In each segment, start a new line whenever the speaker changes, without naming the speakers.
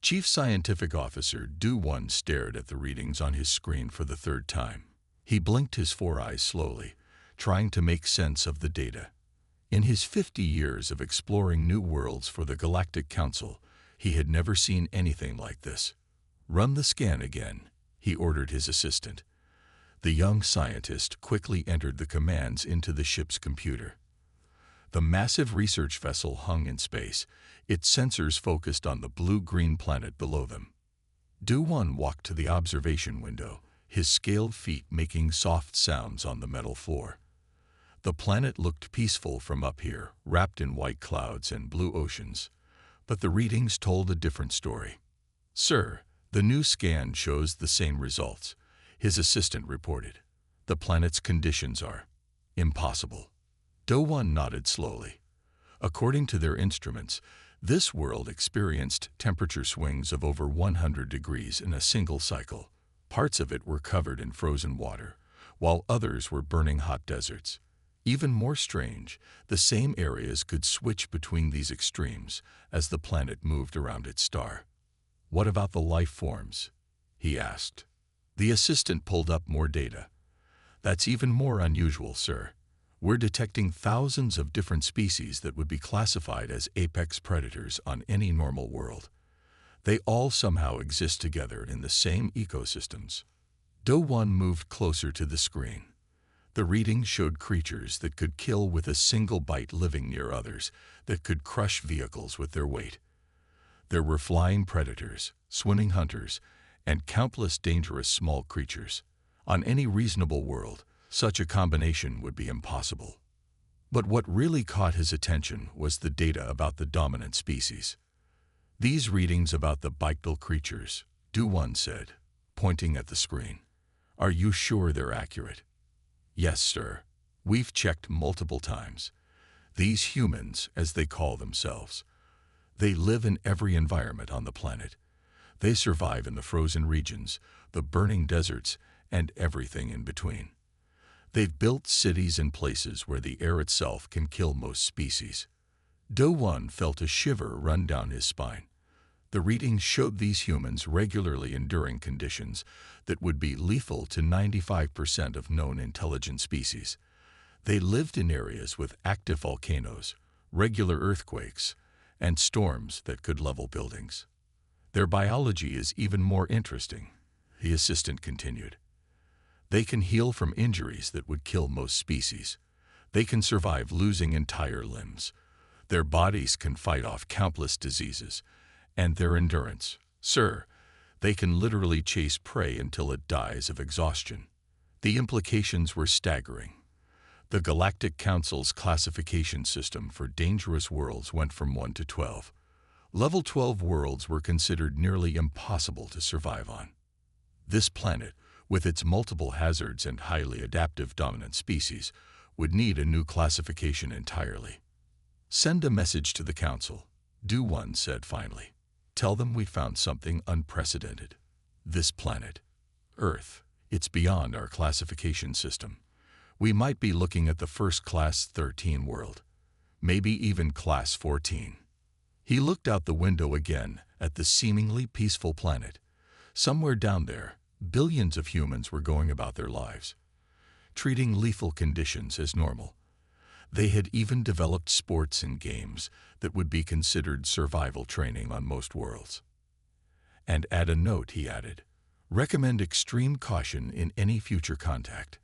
Chief Scientific Officer Do-1 stared at the readings on his screen for the third time. He blinked his four eyes slowly, trying to make sense of the data. In his 50 years of exploring new worlds for the Galactic Council, he had never seen anything like this. "Run the scan again," he ordered his assistant. The young scientist quickly entered the commands into the ship's computer. The massive research vessel hung in space, its sensors focused on the blue-green planet below them. Do-1 walked to the observation window, his scaled feet making soft sounds on the metal floor. The planet looked peaceful from up here, wrapped in white clouds and blue oceans. But the readings told a different story. "Sir, the new scan shows the same results," his assistant reported. "The planet's conditions are impossible." Do-1 nodded slowly. According to their instruments, this world experienced temperature swings of over 100 degrees in a single cycle. Parts of it were covered in frozen water, while others were burning hot deserts. Even more strange, the same areas could switch between these extremes as the planet moved around its star. "What about the life forms?" he asked. The assistant pulled up more data. "That's even more unusual, sir. We're detecting thousands of different species that would be classified as apex predators on any normal world. They all somehow exist together in the same ecosystems." Do-1 moved closer to the screen. The readings showed creatures that could kill with a single bite living near others that could crush vehicles with their weight. There were flying predators, swimming hunters, and countless dangerous small creatures. On any reasonable world, such a combination would be impossible. But what really caught his attention was the data about the dominant species. "These readings about the bipedal creatures," Do-1 said, pointing at the screen. "Are you sure they're accurate?" "Yes, sir. We've checked multiple times. These humans, as they call themselves, they live in every environment on the planet. They survive in the frozen regions, the burning deserts, and everything in between. They've built cities in places where the air itself can kill most species." Do-1 felt a shiver run down his spine. The readings showed these humans regularly enduring conditions that would be lethal to 95% of known intelligent species. They lived in areas with active volcanoes, regular earthquakes, and storms that could level buildings. "Their biology is even more interesting," the assistant continued. "They can heal from injuries that would kill most species. They can survive losing entire limbs. Their bodies can fight off countless diseases. And their endurance, sir, they can literally chase prey until it dies of exhaustion." The implications were staggering. The Galactic Council's classification system for dangerous worlds went from 1 to 12. Level 12 worlds were considered nearly impossible to survive on. This planet, with its multiple hazards and highly adaptive dominant species, would need a new classification entirely. "Send a message to the Council," Do-1 said finally. "Tell them we found something unprecedented. This planet, Earth, it's beyond our classification system. We might be looking at the first Class 13 world, maybe even Class 14. He looked out the window again at the seemingly peaceful planet. Somewhere down there, billions of humans were going about their lives, treating lethal conditions as normal. They had even developed sports and games that would be considered survival training on most worlds. "And add a note," he added. "Recommend extreme caution in any future contact.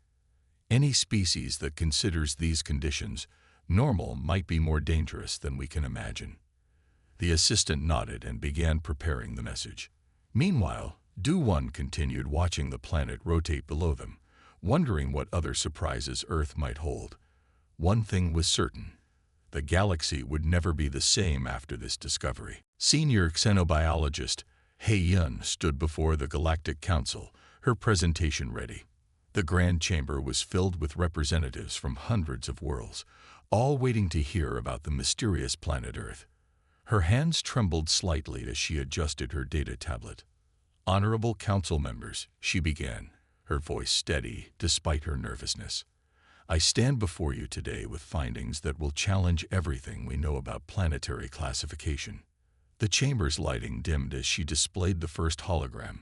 Any species that considers these conditions normal might be more dangerous than we can imagine." The assistant nodded and began preparing the message. Meanwhile, Do-1 continued watching the planet rotate below them, wondering what other surprises Earth might hold. One thing was certain: the galaxy would never be the same after this discovery. Senior xenobiologist He-Yun stood before the Galactic Council, her presentation ready. The Grand Chamber was filled with representatives from hundreds of worlds, all waiting to hear about the mysterious planet Earth. Her hands trembled slightly as she adjusted her data tablet. "Honorable Council members," she began, her voice steady despite her nervousness. "I stand before you today with findings that will challenge everything we know about planetary classification. The chamber's lighting dimmed as she displayed the first hologram,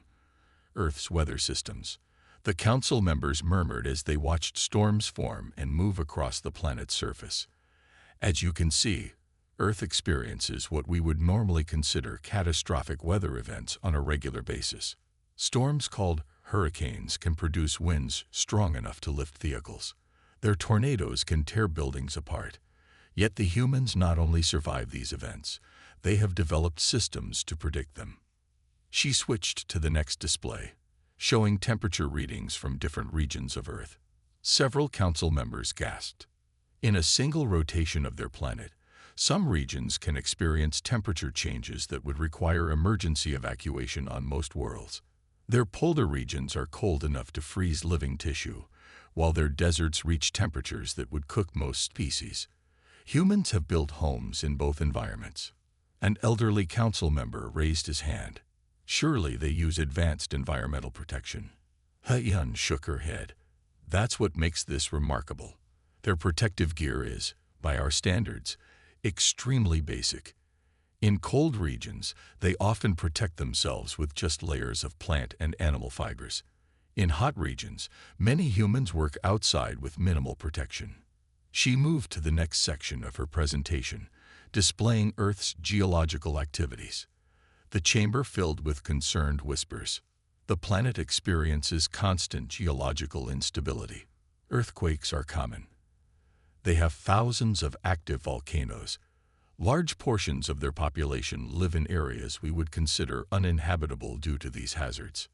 Earth's weather systems. The council members murmured as they watched storms form and move across the planet's surface. As you can see, Earth experiences what we would normally consider catastrophic weather events on a regular basis. Storms called hurricanes can produce winds strong enough to lift vehicles. Their tornadoes can tear buildings apart. Yet the humans not only survive these events, they have developed systems to predict them. She switched to the next display, showing temperature readings from different regions of Earth. Several council members gasped. In a single rotation of their planet, some regions can experience temperature changes that would require emergency evacuation on most worlds. Their polar regions are cold enough to freeze living tissue, while their deserts reach temperatures that would cook most species. Humans have built homes in both environments. An elderly council member raised his hand. Surely they use advanced environmental protection. Hyun shook her head. That's what makes this remarkable. Their protective gear is, by our standards, extremely basic. In cold regions, they often protect themselves with just layers of plant and animal fibers. In hot regions, many humans work outside with minimal protection. She moved to the next section of her presentation, displaying Earth's geological activities. The chamber filled with concerned whispers. The planet experiences constant geological instability. Earthquakes are common. They have thousands of active volcanoes. Large portions of their population live in areas we would consider uninhabitable due to these hazards.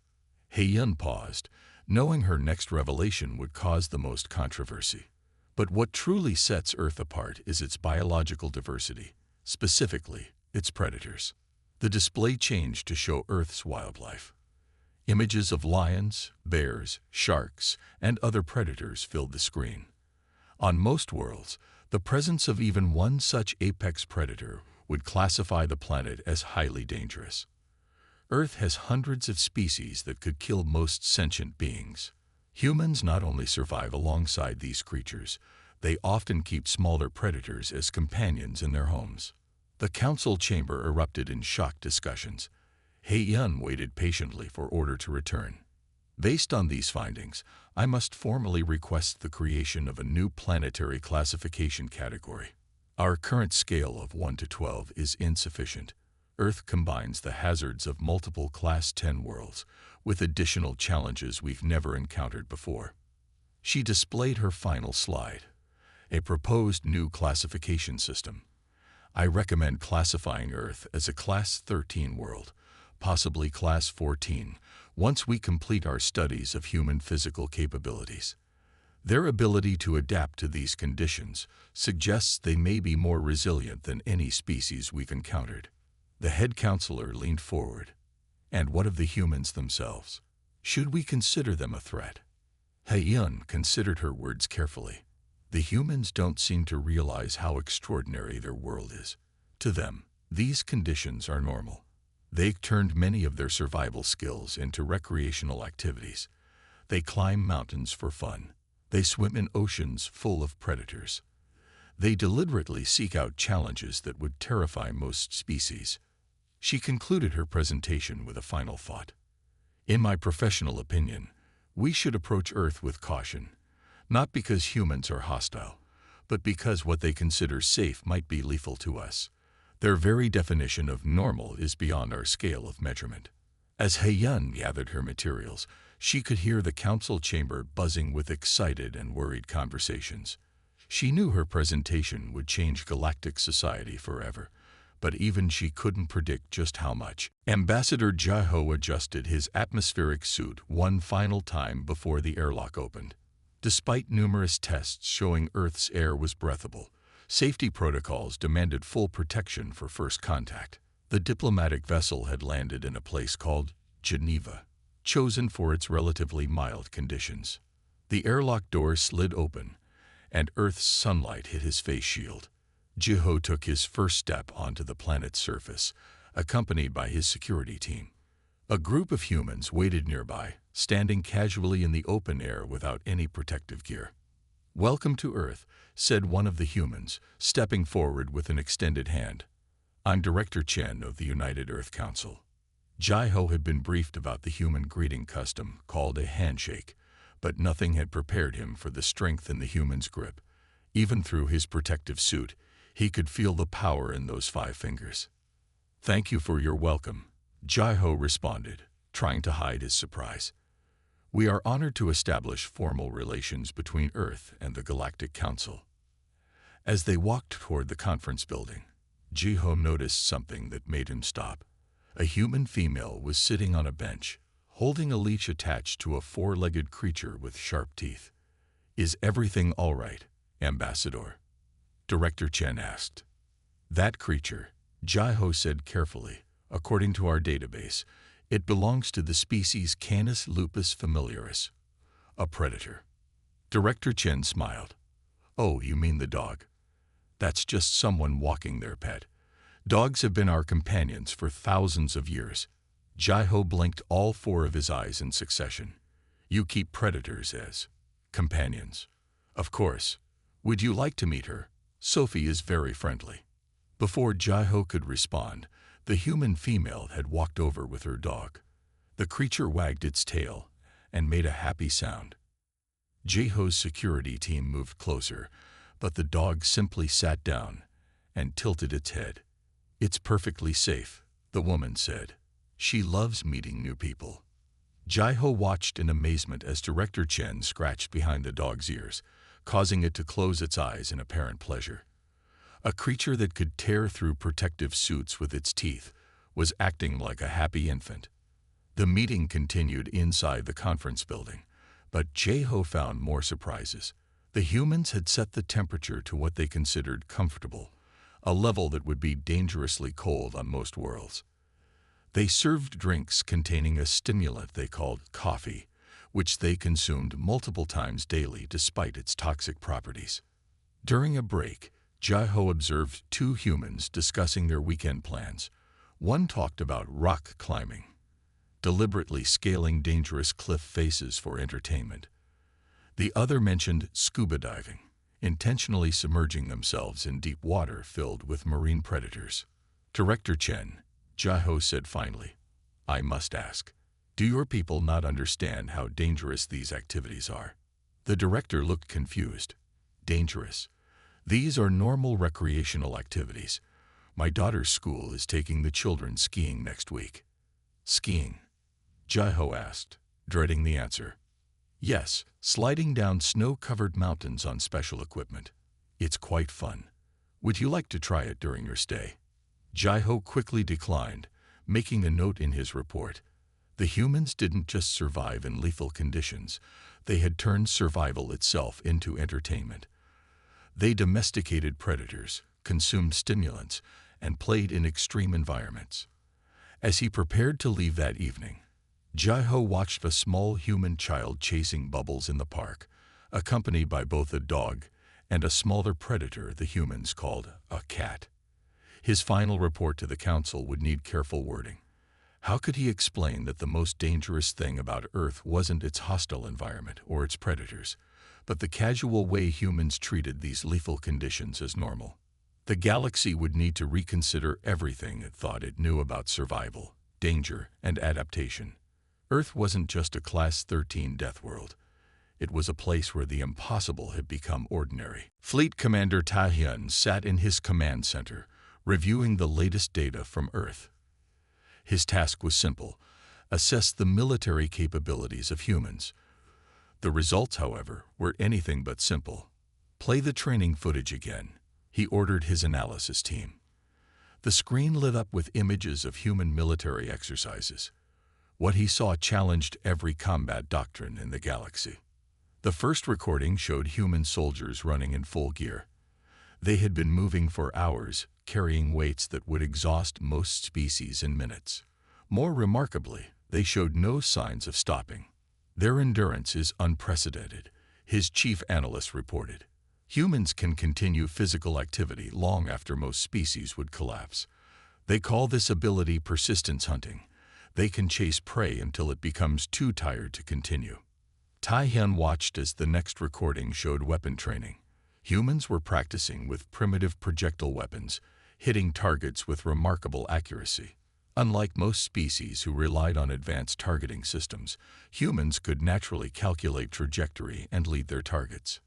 Hyun paused, knowing her next revelation would cause the most controversy. But what truly sets Earth apart is its biological diversity, specifically its predators. The display changed to show Earth's wildlife. Images of lions, bears, sharks, and other predators filled the screen. On most worlds, the presence of even one such apex predator would classify the planet as highly dangerous. Earth has hundreds of species that could kill most sentient beings. Humans not only survive alongside these creatures, they often keep smaller predators as companions in their homes. The council chamber erupted in shocked discussions. Hyun waited patiently for order to return. Based on these findings, I must formally request the creation of a new planetary classification category. Our current scale of 1 to 12 is insufficient. Earth combines the hazards of multiple Class 10 worlds with additional challenges we've never encountered before. She displayed her final slide, a proposed new classification system. I recommend classifying Earth as a Class 13 world, possibly Class 14, once we complete our studies of human physical capabilities. Their ability to adapt to these conditions suggests they may be more resilient than any species we've encountered. The head counselor leaned forward. And what of the humans themselves? Should we consider them a threat? Hyun considered her words carefully. The humans don't seem to realize how extraordinary their world is. To them, these conditions are normal. They've turned many of their survival skills into recreational activities. They climb mountains for fun. They swim in oceans full of predators. They deliberately seek out challenges that would terrify most species. She concluded her presentation with a final thought. In my professional opinion, we should approach Earth with caution, not because humans are hostile, but because what they consider safe might be lethal to us. Their very definition of normal is beyond our scale of measurement. As Hyun gathered her materials, she could hear the council chamber buzzing with excited and worried conversations. She knew her presentation would change galactic society forever, but even she couldn't predict just how much. Ambassador Jaho adjusted his atmospheric suit one final time before the airlock opened. Despite numerous tests showing Earth's air was breathable, safety protocols demanded full protection for first contact. The diplomatic vessel had landed in a place called Geneva, chosen for its relatively mild conditions. The airlock door slid open, and Earth's sunlight hit his face shield. Jiho took his first step onto the planet's surface, accompanied by his security team. A group of humans waited nearby, standing casually in the open air without any protective gear. "Welcome to Earth," said one of the humans, stepping forward with an extended hand. I'm Director Chen of the United Earth Council. Jai-Ho had been briefed about the human greeting custom called a handshake, but nothing had prepared him for the strength in the human's grip. Even through his protective suit, he could feel the power in those 5 fingers. "Thank you for your welcome," Jai-Ho responded, trying to hide his surprise. "We are honored to establish formal relations between Earth and the Galactic Council." As they walked toward the conference building, Jai-Ho noticed something that made him stop. A human female was sitting on a bench, holding a leash attached to a 4-legged creature with sharp teeth. "Is everything all right, Ambassador?" Director Chen asked. "That creature," Jai-Ho said carefully, "according to our database, it belongs to the species Canis lupus familiaris, a predator." Director Chen smiled. "Oh, you mean the dog? That's just someone walking their pet. Dogs have been our companions for thousands of years." Jai-Ho blinked all 4 of his eyes in succession. "You keep predators as companions?" "Of course. Would you like to meet her? Sophie is very friendly." Before Jai-Ho could respond, the human female had walked over with her dog. The creature wagged its tail and made a happy sound. Jai-Ho's security team moved closer, but the dog simply sat down and tilted its head. "It's perfectly safe," the woman said. "She loves meeting new people." Jai-Ho watched in amazement as Director Chen scratched behind the dog's ears, causing it to close its eyes in apparent pleasure. A creature that could tear through protective suits with its teeth was acting like a happy infant. The meeting continued inside the conference building, but Jai-Ho found more surprises. The humans had set the temperature to what they considered comfortable, a level that would be dangerously cold on most worlds. They served drinks containing a stimulant they called coffee, which they consumed multiple times daily despite its toxic properties. During a break, Jai-Ho observed 2 humans discussing their weekend plans. One talked about rock climbing, deliberately scaling dangerous cliff faces for entertainment. The other mentioned scuba diving, intentionally submerging themselves in deep water filled with marine predators. "Director Chen," Jai-Ho said finally, "I must ask, do your people not understand how dangerous these activities are?" The director looked confused. "Dangerous? These are normal recreational activities. My daughter's school is taking the children skiing next week." "Skiing?" Jai-Ho asked, dreading the answer. "Yes, sliding down snow-covered mountains on special equipment. It's quite fun. Would you like to try it during your stay?" Jai-Ho quickly declined, making a note in his report. The humans didn't just survive in lethal conditions, they had turned survival itself into entertainment. They domesticated predators, consumed stimulants, and played in extreme environments. As he prepared to leave that evening, Jai-Ho watched a small human child chasing bubbles in the park, accompanied by both a dog and a smaller predator the humans called a cat. His final report to the council would need careful wording. How could he explain that the most dangerous thing about Earth wasn't its hostile environment or its predators, but the casual way humans treated these lethal conditions as normal? The galaxy would need to reconsider everything it thought it knew about survival, danger, and adaptation. Earth wasn't just a Class 13 Deathworld. It was a place where the impossible had become ordinary. Fleet Commander Taehyun sat in his command center, reviewing the latest data from Earth. His task was simple: assess the military capabilities of humans. The results, however, were anything but simple. "Play the training footage again," he ordered his analysis team. The screen lit up with images of human military exercises. What he saw challenged every combat doctrine in the galaxy. The first recording showed human soldiers running in full gear. They had been moving for hours, carrying weights that would exhaust most species in minutes. More remarkably, they showed no signs of stopping. "Their endurance is unprecedented," his chief analyst reported. "Humans can continue physical activity long after most species would collapse. They call this ability persistence hunting. They can chase prey until it becomes too tired to continue." Taehyun watched as the next recording showed weapon training. Humans were practicing with primitive projectile weapons, hitting targets with remarkable accuracy. Unlike most species who relied on advanced targeting systems, humans could naturally calculate trajectory and lead their targets.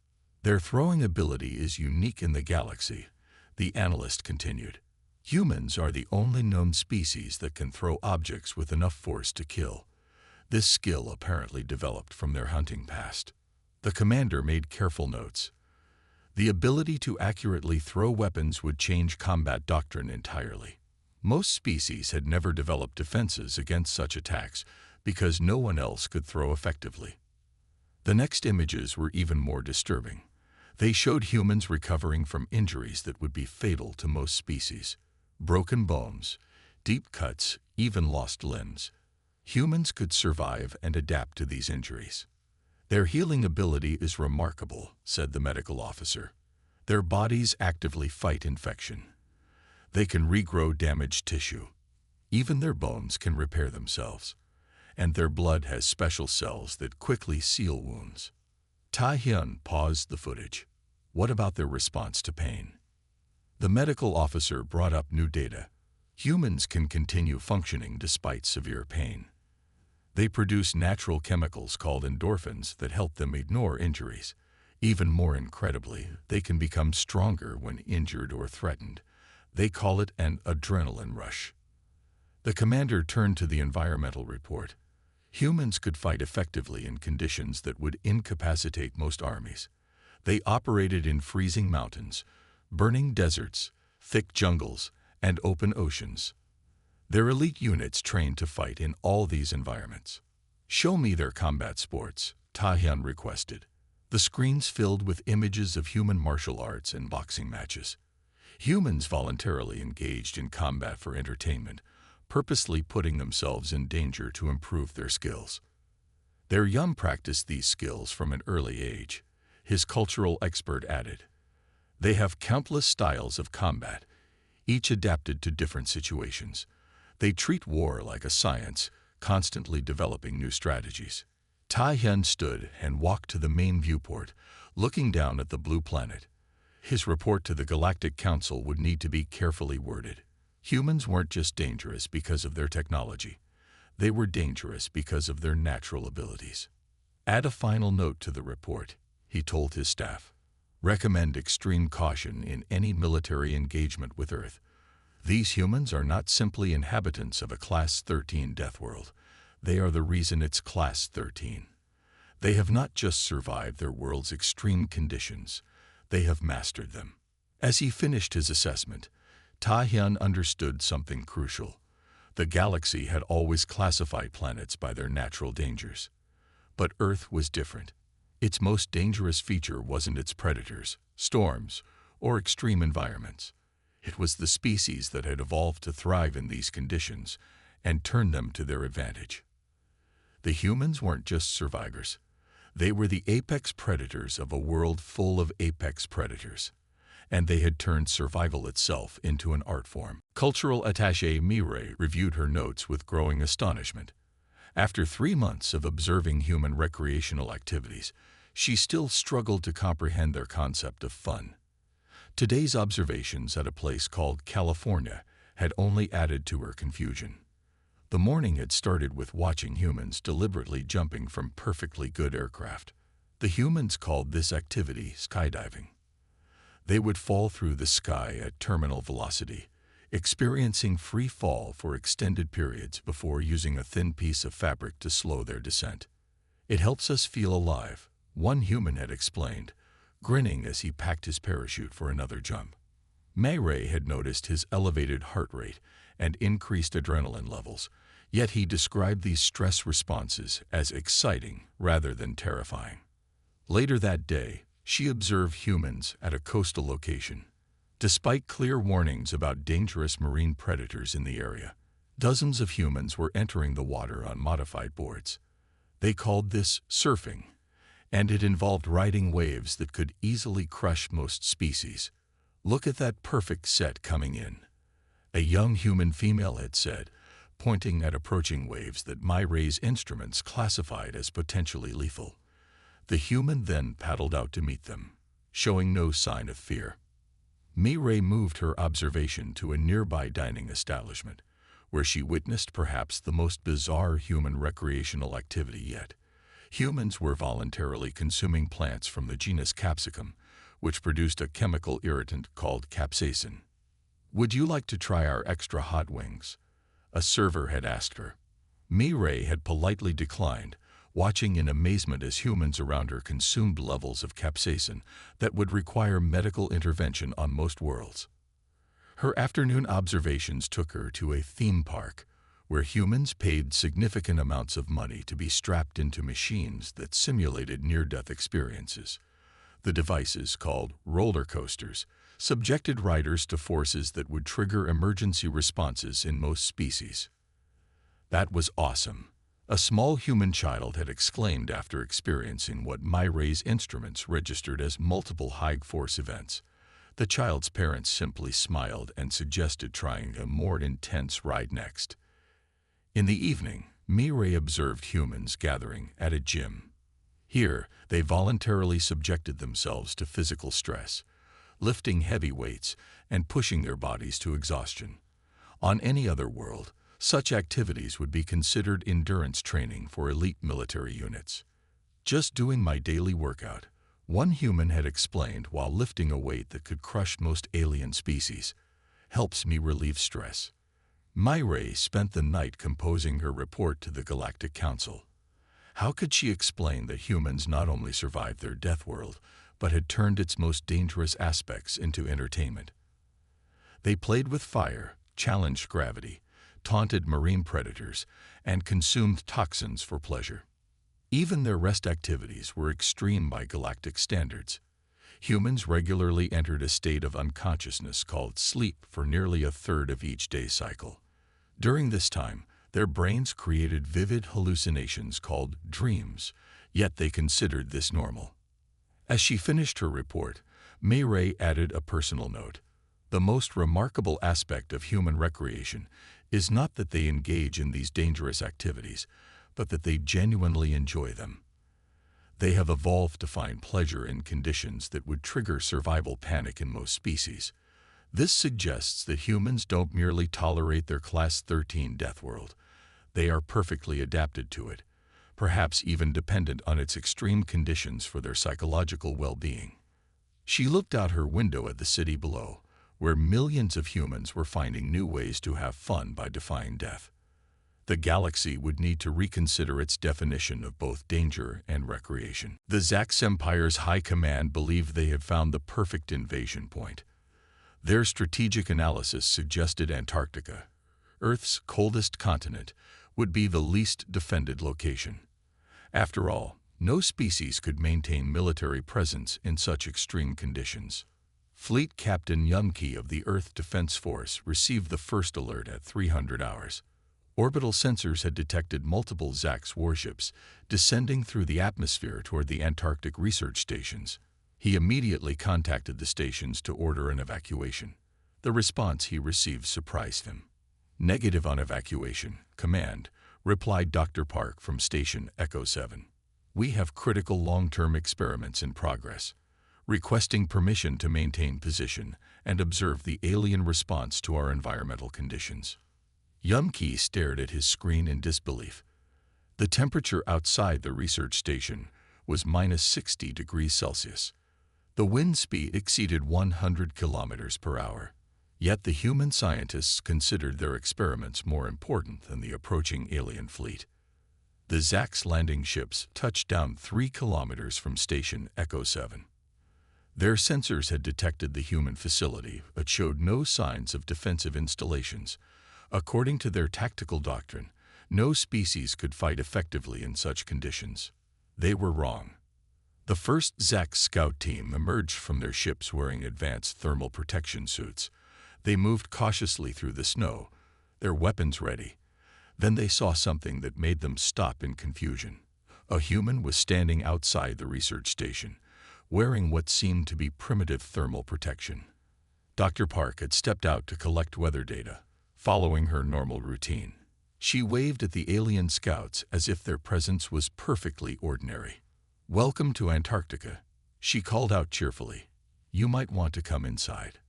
Their throwing ability is unique in the galaxy, the analyst continued. Humans are the only known species that can throw objects with enough force to kill. This skill apparently developed from their hunting past. The commander made careful notes. The ability to accurately throw weapons would change combat doctrine entirely. Most species had never developed defenses against such attacks because no one else could throw effectively. The next images were even more disturbing. They showed humans recovering from injuries that would be fatal to most species. Broken bones, deep cuts, even lost limbs. Humans could survive and adapt to these injuries. Their healing ability is remarkable, said the medical officer. Their bodies actively fight infection. They can regrow damaged tissue. Even their bones can repair themselves. And their blood has special cells that quickly seal wounds. Tai-hyun paused the footage. What about their response to pain? The medical officer brought up new data. Humans can continue functioning despite severe pain. They produce natural chemicals called endorphins that help them ignore injuries. Even more incredibly, they can become stronger when injured or threatened. They call it an adrenaline rush. The commander turned to the environmental report. Humans could fight effectively in conditions that would incapacitate most armies. They operated in freezing mountains, burning deserts, thick jungles, and open oceans. Their elite units trained to fight in all these environments. Show me their combat sports, Tai-hyun requested. The screens filled with images of human martial arts and boxing matches. Humans voluntarily engaged in combat for entertainment, purposely putting themselves in danger to improve their skills. Their young practiced these skills from an early age, his cultural expert added. They have countless styles of combat, each adapted to different situations. They treat war like a science, constantly developing new strategies. Tai-hyun stood and walked to the main viewport, looking down at the blue planet. His report to the Galactic Council would need to be carefully worded. Humans weren't just dangerous because of their technology. They were dangerous because of their natural abilities. Add a final note to the report, he told his staff. Recommend extreme caution in any military engagement with Earth. These humans are not simply inhabitants of a Class 13 Deathworld. They are the reason it's Class 13. They have not just survived their world's extreme conditions. They have mastered them. As he finished his assessment, Tai-hyun understood something crucial. The galaxy had always classified planets by their natural dangers. But Earth was different. Its most dangerous feature wasn't its predators, storms, or extreme environments. It was the species that had evolved to thrive in these conditions and turn them to their advantage. The humans weren't just survivors. They were the apex predators of a world full of apex predators. And they had turned survival itself into an art form. Cultural attaché Mireille reviewed her notes with growing astonishment. After 3 months of observing human recreational activities, she still struggled to comprehend their concept of fun. Today's observations at a place called California had only added to her confusion. The morning had started with watching humans deliberately jumping from perfectly good aircraft. The humans called this activity skydiving. They would fall through the sky at terminal velocity, experiencing free fall for extended periods before using a thin piece of fabric to slow their descent. It helps us feel alive, one human had explained, grinning as he packed his parachute for another jump. Mireille had noticed his elevated heart rate and increased adrenaline levels, yet he described these stress responses as exciting rather than terrifying. Later that day, she observed humans at a coastal location. Despite clear warnings about dangerous marine predators in the area, dozens of humans were entering the water on modified boards. They called this surfing, and it involved riding waves that could easily crush most species. Look at that perfect set coming in, a young human female had said, pointing at approaching waves that Mireille's instruments classified as potentially lethal. The human then paddled out to meet them, showing no sign of fear. Mireille moved her observation to a nearby dining establishment, where she witnessed perhaps the most bizarre human recreational activity yet. Humans were voluntarily consuming plants from the genus capsicum, which produced a chemical irritant called capsaicin. "Would you like to try our extra hot wings?" a server had asked her. Mireille had politely declined, watching in amazement as humans around her consumed levels of capsaicin that would require medical intervention on most worlds. Her afternoon observations took her to a theme park, where humans paid significant amounts of money to be strapped into machines that simulated near-death experiences. The devices, called roller coasters, subjected riders to forces that would trigger emergency responses in most species. "That was awesome," a small human child had exclaimed after experiencing what Mireille's instruments registered as multiple high-force events. The child's parents simply smiled and suggested trying a more intense ride next. In the evening, Mireille observed humans gathering at a gym. Here, they voluntarily subjected themselves to physical stress, lifting heavy weights and pushing their bodies to exhaustion. On any other world, such activities would be considered endurance training for elite military units. "Just doing my daily workout," one human had explained while lifting a weight that could crush most alien species. "Helps me relieve stress." Mireille spent the night composing her report to the Galactic Council. How could she explain that humans not only survived their Deathworld, but had turned its most dangerous aspects into entertainment? They played with fire, challenged gravity, taunted marine predators, and consumed toxins for pleasure. Even their rest activities were extreme by galactic standards. Humans regularly entered a state of unconsciousness called sleep for nearly a third of each day cycle. During this time, their brains created vivid hallucinations called dreams, yet they considered this normal. As she finished her report, Mireille added a personal note. "The most remarkable aspect of human recreation is not that they engage in these dangerous activities, but that they genuinely enjoy them. They have evolved to find pleasure in conditions that would trigger survival panic in most species. This suggests that humans don't merely tolerate their Class 13 Deathworld. They are perfectly adapted to it, perhaps even dependent on its extreme conditions for their psychological well-being." She looked out her window at the city below, where millions of humans were finding new ways to have fun by defying death. The galaxy would need to reconsider its definition of both danger and recreation. The Zax Empire's High Command believed they had found the perfect invasion point. Their strategic analysis suggested Antarctica, Earth's coldest continent, would be the least defended location. After all, no species could maintain military presence in such extreme conditions. Fleet Captain Yumki of the Earth Defense Force received the first alert at 300 hours. Orbital sensors had detected multiple Zax warships descending through the atmosphere toward the Antarctic research stations. He immediately contacted the stations to order an evacuation. The response he received surprised him. "Negative on evacuation, Command," replied Dr. Park from Station Echo 7. "We have critical long-term experiments in progress. Requesting permission to maintain position and observe the alien response to our environmental conditions." Yumki stared at his screen in disbelief. The temperature outside the research station was -60 degrees Celsius. The wind speed exceeded 100 kilometers per hour. Yet the human scientists considered their experiments more important than the approaching alien fleet. The Zax landing ships touched down 3 kilometers from Station Echo 7. Their sensors had detected the human facility, but showed no signs of defensive installations. According to their tactical doctrine, no species could fight effectively in such conditions. They were wrong. The first Zax scout team emerged from their ships wearing advanced thermal protection suits. They moved cautiously through the snow, their weapons ready. Then they saw something that made them stop in confusion. A human was standing outside the research station, wearing what seemed to be primitive thermal protection. Dr. Park had stepped out to collect weather data, following her normal routine. She waved at the alien scouts as if their presence was perfectly ordinary. "Welcome to Antarctica," she called out cheerfully. "You might want to come inside."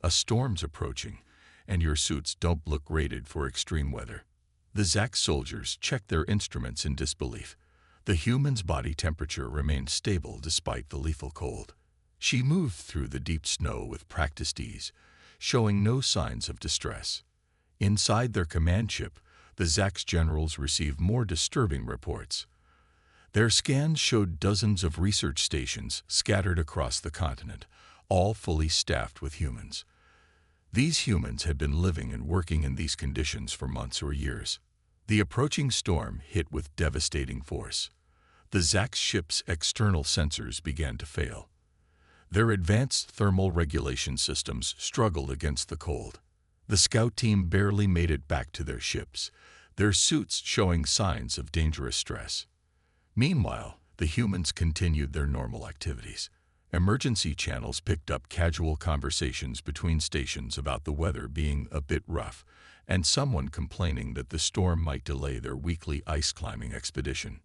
A storm's approaching, and your suits don't look rated for extreme weather. The Zax soldiers checked their instruments in disbelief. The human's body temperature remained stable despite the lethal cold. She moved through the deep snow with practiced ease, showing no signs of distress. Inside their command ship, the Zax generals received more disturbing reports. Their scans showed dozens of research stations scattered across the continent, all fully staffed with humans. These humans had been living and working in these conditions for months or years. The approaching storm hit with devastating force. The Zax ship's external sensors began to fail. Their advanced thermal regulation systems struggled against the cold. The scout team barely made it back to their ships, their suits showing signs of dangerous stress. Meanwhile, the humans continued their normal activities. Emergency channels picked up casual conversations between stations about the weather being a bit rough, and someone complaining that the storm might delay their weekly ice climbing expedition.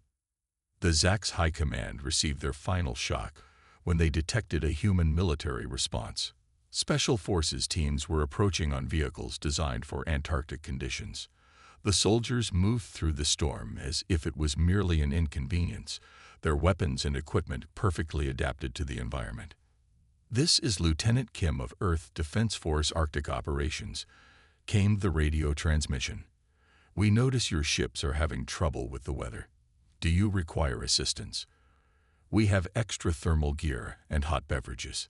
The Zax High Command received their final shock when they detected a human military response. Special forces teams were approaching on vehicles designed for Antarctic conditions. The soldiers moved through the storm as if it was merely an inconvenience, their weapons and equipment perfectly adapted to the environment. "This is Lieutenant Kim of Earth Defense Force Arctic Operations," came the radio transmission. "We notice your ships are having trouble with the weather. Do you require assistance? We have extra thermal gear and hot beverages."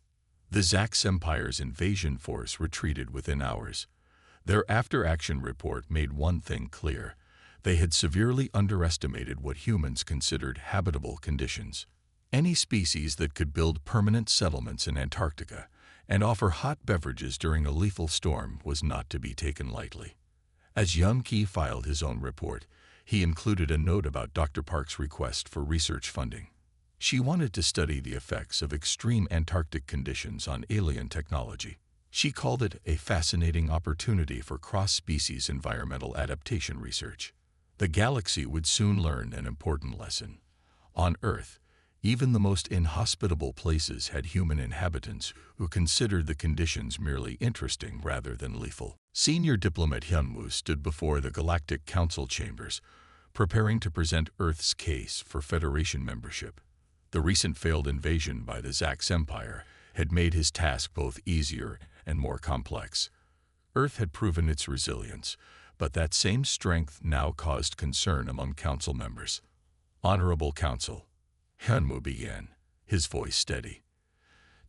The Zax Empire's invasion force retreated within hours. Their after-action report made one thing clear: they had severely underestimated what humans considered habitable conditions. Any species that could build permanent settlements in Antarctica and offer hot beverages during a lethal storm was not to be taken lightly. As Young Ki filed his own report, he included a note about Dr. Park's request for research funding. She wanted to study the effects of extreme Antarctic conditions on alien technology. She called it a fascinating opportunity for cross-species environmental adaptation research. The galaxy would soon learn an important lesson. On Earth, even the most inhospitable places had human inhabitants who considered the conditions merely interesting rather than lethal. Senior diplomat Hyunwoo stood before the Galactic Council chambers, preparing to present Earth's case for Federation membership. The recent failed invasion by the Zax Empire had made his task both easier and more complex. Earth had proven its resilience, but that same strength now caused concern among council members. "Honorable Council," Hyunwoo began, his voice steady.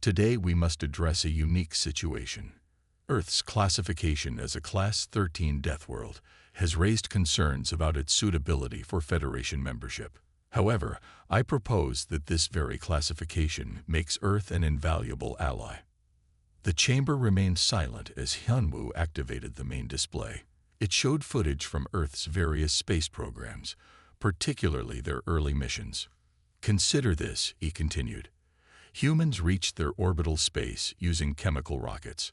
"Today we must address a unique situation. Earth's classification as a Class 13 Deathworld has raised concerns about its suitability for Federation membership. However, I propose that this very classification makes Earth an invaluable ally." The chamber remained silent as Hyunwoo activated the main display. It showed footage from Earth's various space programs, particularly their early missions. "Consider this," he continued. "Humans reached their orbital space using chemical rockets.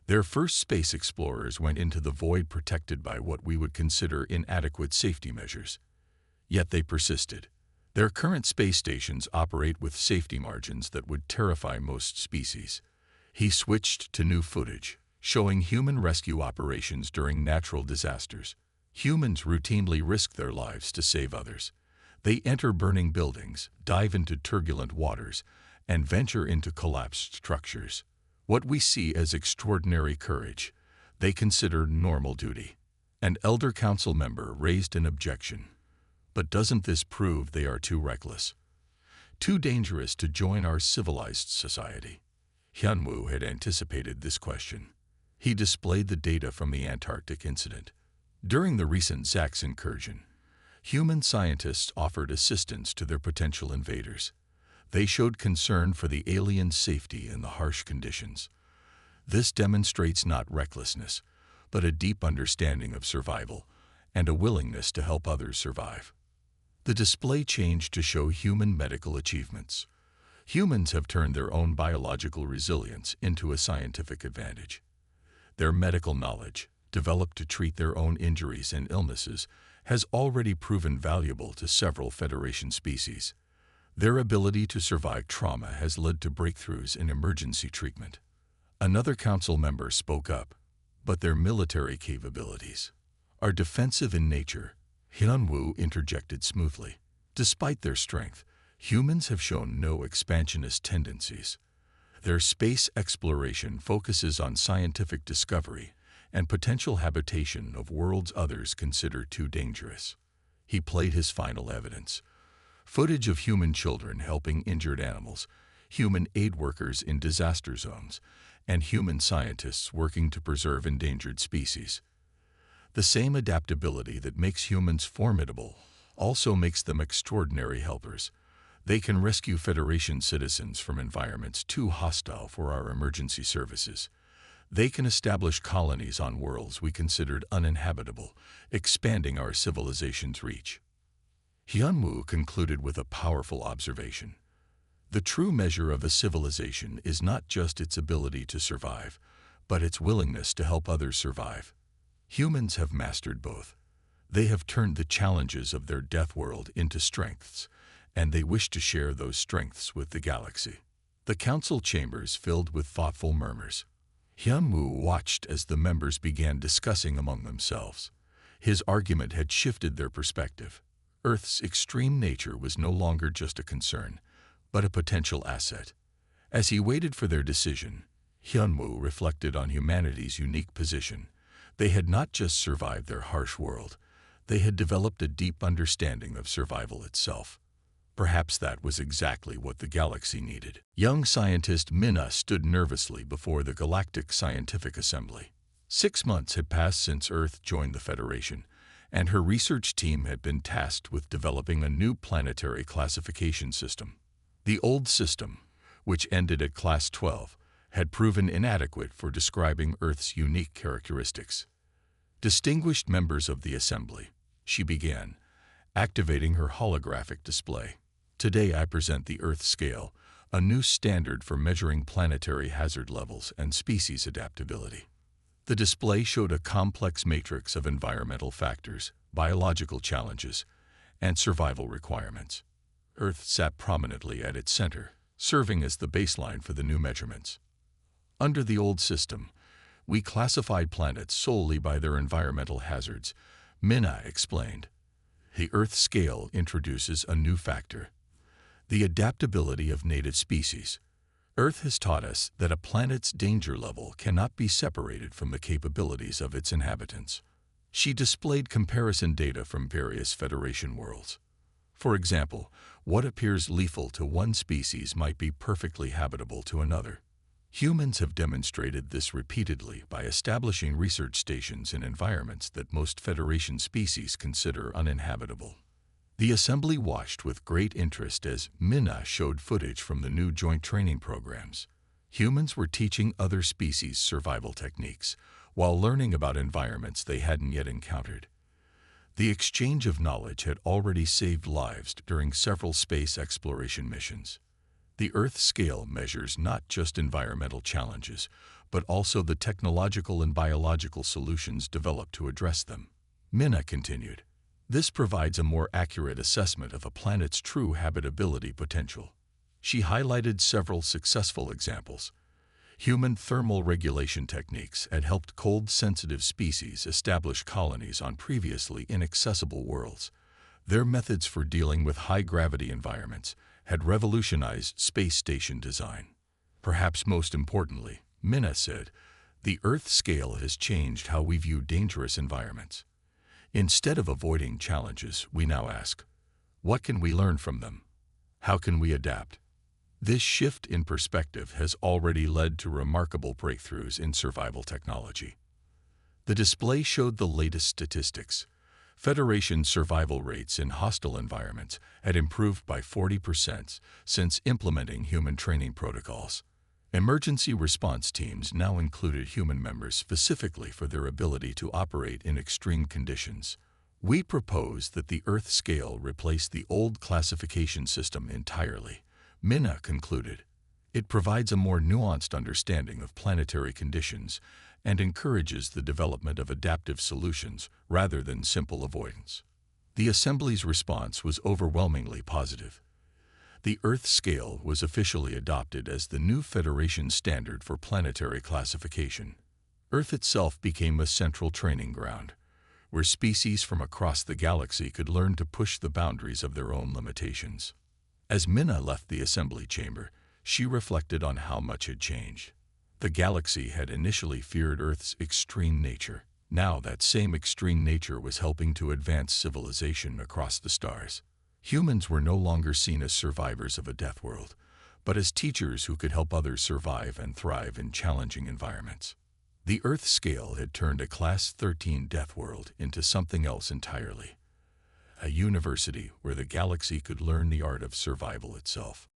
Their first space explorers went into the void protected by what we would consider inadequate safety measures. Yet they persisted. Their current space stations operate with safety margins that would terrify most species." He switched to new footage, showing human rescue operations during natural disasters. Humans routinely risk their lives to save others. They enter burning buildings, dive into turbulent waters, and venture into collapsed structures. What we see as extraordinary courage, they consider normal duty. An elder council member raised an objection. "But doesn't this prove they are too reckless? Too dangerous to join our civilized society?" Hyunwoo had anticipated this question. He displayed the data from the Antarctic incident. During the recent Zax incursion, human scientists offered assistance to their potential invaders. They showed concern for the aliens' safety in the harsh conditions. This demonstrates not recklessness, but a deep understanding of survival and a willingness to help others survive. The display changed to show human medical achievements. Humans have turned their own biological resilience into a scientific advantage. Their medical knowledge, developed to treat their own injuries and illnesses, has already proven valuable to several Federation species. Their ability to survive trauma has led to breakthroughs in emergency treatment. Another council member spoke up, but their military capabilities are defensive in nature. Hyun-woo interjected smoothly. Despite their strength, humans have shown no expansionist tendencies. Their space exploration focuses on scientific discovery and potential habitation of worlds others consider too dangerous. He played his final evidence. Footage of human children helping injured animals, human aid workers in disaster zones, and human scientists working to preserve endangered species. The same adaptability that makes humans formidable also makes them extraordinary helpers. They can rescue Federation citizens from environments too hostile for our emergency services. They can establish colonies on worlds we considered uninhabitable, expanding our civilization's reach. Hyun-woo concluded with a powerful observation. The true measure of a civilization is not just its ability to survive, but its willingness to help others survive. Humans have mastered both. They have turned the challenges of their Deathworld into strengths, and they wish to share those strengths with the galaxy. The council chambers filled with thoughtful murmurs. Hyun-woo watched as the members began discussing among themselves. His argument had shifted their perspective. Earth's extreme nature was no longer just a concern, but a potential asset. As he waited for their decision, Hyun-woo reflected on humanity's unique position. They had not just survived their harsh world, they had developed a deep understanding of survival itself. Perhaps that was exactly what the galaxy needed. Young scientist Minna stood nervously before the Galactic Scientific Assembly. 6 months had passed since Earth joined the Federation, and her research team had been tasked with developing a new planetary classification system. The old system, which ended at Class 12, had proven inadequate for describing Earth's unique characteristics. Distinguished members of the Assembly, she began, activating her holographic display. Today I present the Earth Scale, a new standard for measuring planetary hazard levels and species adaptability. The display showed a complex matrix of environmental factors, biological challenges, and survival requirements. Earth sat prominently at its center, serving as the baseline for the new measurements. Under the old system, we classified planets solely by their environmental hazards, Minna explained. The Earth Scale introduces a new factor: the adaptability of native species. Earth has taught us that a planet's danger level cannot be separated from the capabilities of its inhabitants. She displayed comparison data from various Federation worlds. For example, what appears lethal to one species might be perfectly habitable to another. Humans have demonstrated this repeatedly by establishing research stations in environments that most Federation species consider uninhabitable. The Assembly watched with great interest as Minna showed footage from the new joint training programs. Humans were teaching other species survival techniques, while learning about environments they hadn't yet encountered. The exchange of knowledge had already saved lives during several space exploration missions. The Earth Scale measures not just environmental challenges, but also the technological and biological solutions developed to address them. Minna continued. This provides a more accurate assessment of a planet's true habitability potential. She highlighted several successful examples. Human thermal regulation techniques had helped cold-sensitive species establish colonies on previously inaccessible worlds. Their methods for dealing with high-gravity environments had revolutionized space station design. Perhaps most importantly, Minna said, the Earth Scale has changed how we view dangerous environments. Instead of avoiding challenges, we now ask, what can we learn from them? How can we adapt? This shift in perspective has already led to remarkable breakthroughs in survival technology. The display showed the latest statistics. Federation survival rates in hostile environments had improved by 40% since implementing human training protocols. Emergency response teams now included human members specifically for their ability to operate in extreme conditions. We propose that the Earth Scale replace the old classification system entirely, Minna concluded. It provides a more nuanced understanding of planetary conditions and encourages the development of adaptive solutions rather than simple avoidance. The Assembly's response was overwhelmingly positive. The Earth scale was officially adopted as the new Federation standard for planetary classification. Earth itself became a central training ground, where species from across the galaxy could learn to push the boundaries of their own limitations. As Minna left the assembly chamber, she reflected on how much had changed. The galaxy had initially feared Earth's extreme nature. Now that same extreme nature was helping to advance civilization across the stars. Humans were no longer seen as survivors of a death world, but as teachers who could help others survive and thrive in challenging environments. The Earth scale had turned a Class 13 death world into something else entirely. A university where the galaxy could learn the art of survival itself.